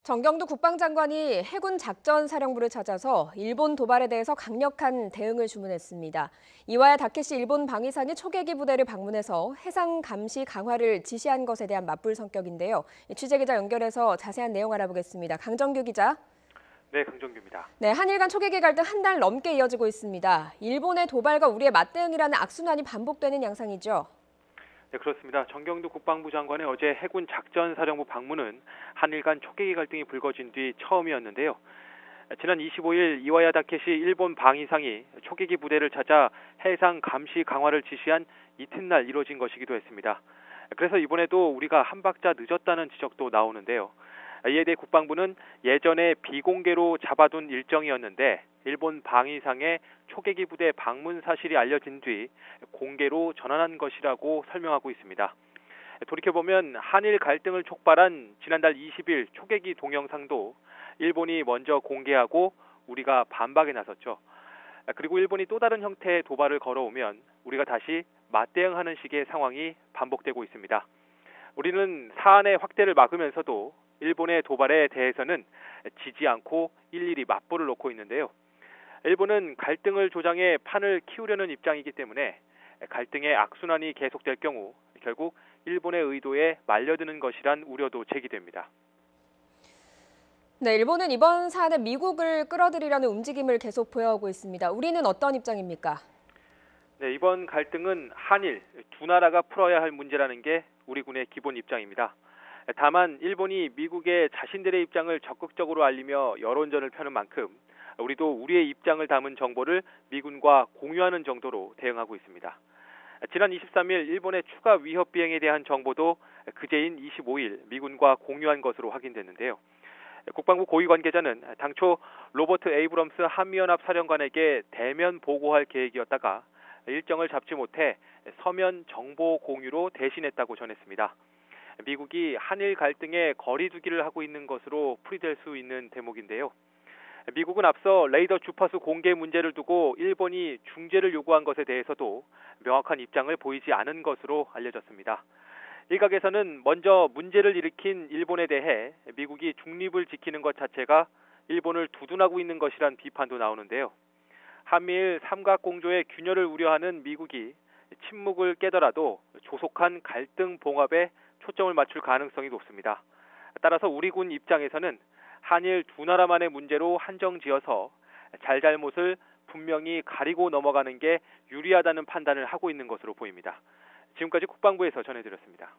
정경두 국방장관이 해군 작전사령부를 찾아서 일본 도발에 대해서 강력한 대응을 주문했습니다. 이와야 다케시 일본 방위상이 초계기 부대를 방문해서 해상 감시 강화를 지시한 것에 대한 맞불 성격인데요. 취재기자 연결해서 자세한 내용 알아보겠습니다. 강정규 기자. 네, 강정규입니다. 네, 한일 간 초계기 갈등 한 달 넘게 이어지고 있습니다. 일본의 도발과 우리의 맞대응이라는 악순환이 반복되는 양상이죠. 네, 그렇습니다. 정경두 국방부 장관의 어제 해군 작전사령부 방문은 한일 간 초계기 갈등이 불거진 뒤 처음이었는데요. 지난 25일 이와야 다케시 일본 방위상이 초계기 부대를 찾아 해상 감시 강화를 지시한 이튿날 이뤄진 것이기도 했습니다. 그래서 이번에도 우리가 한 박자 늦었다는 지적도 나오는데요. 이에 대해 국방부는 예전에 비공개로 잡아둔 일정이었는데 일본 방위상의 초계기 부대 방문 사실이 알려진 뒤 공개로 전환한 것이라고 설명하고 있습니다. 돌이켜보면 한일 갈등을 촉발한 지난달 20일 초계기 동영상도 일본이 먼저 공개하고 우리가 반박에 나섰죠. 그리고 일본이 또 다른 형태의 도발을 걸어오면 우리가 다시 맞대응하는 식의 상황이 반복되고 있습니다. 우리는 사안의 확대를 막으면서도 일본의 도발에 대해서는 지지 않고 일일이 맞불을 놓고 있는데요. 일본은 갈등을 조장해 판을 키우려는 입장이기 때문에 갈등의 악순환이 계속될 경우 결국 일본의 의도에 말려드는 것이란 우려도 제기됩니다. 네, 일본은 이번 사안에 미국을 끌어들이려는 움직임을 계속 보여오고 있습니다. 우리는 어떤 입장입니까? 네, 이번 갈등은 한일 두 나라가 풀어야 할 문제라는 게 우리 군의 기본 입장입니다. 다만 일본이 미국에 자신들의 입장을 적극적으로 알리며 여론전을 펴는 만큼 우리도 우리의 입장을 담은 정보를 미군과 공유하는 정도로 대응하고 있습니다. 지난 23일 일본의 추가 위협 비행에 대한 정보도 그제인 25일 미군과 공유한 것으로 확인됐는데요. 국방부 고위 관계자는 당초 로버트 에이브럼스 한미연합 사령관에게 대면 보고할 계획이었다가 일정을 잡지 못해 서면 정보 공유로 대신했다고 전했습니다. 미국이 한일 갈등에 거리두기를 하고 있는 것으로 풀이될 수 있는 대목인데요. 미국은 앞서 레이더 주파수 공개 문제를 두고 일본이 중재를 요구한 것에 대해서도 명확한 입장을 보이지 않은 것으로 알려졌습니다. 일각에서는 먼저 문제를 일으킨 일본에 대해 미국이 중립을 지키는 것 자체가 일본을 두둔하고 있는 것이란 비판도 나오는데요. 한미일 삼각공조의 균열을 우려하는 미국이 침묵을 깨더라도 조속한 갈등 봉합에 초점을 맞출 가능성이 높습니다. 따라서 우리 군 입장에서는 한일 두 나라만의 문제로 한정지어서 잘잘못을 분명히 가리고 넘어가는 게 유리하다는 판단을 하고 있는 것으로 보입니다. 지금까지 국방부에서 전해드렸습니다.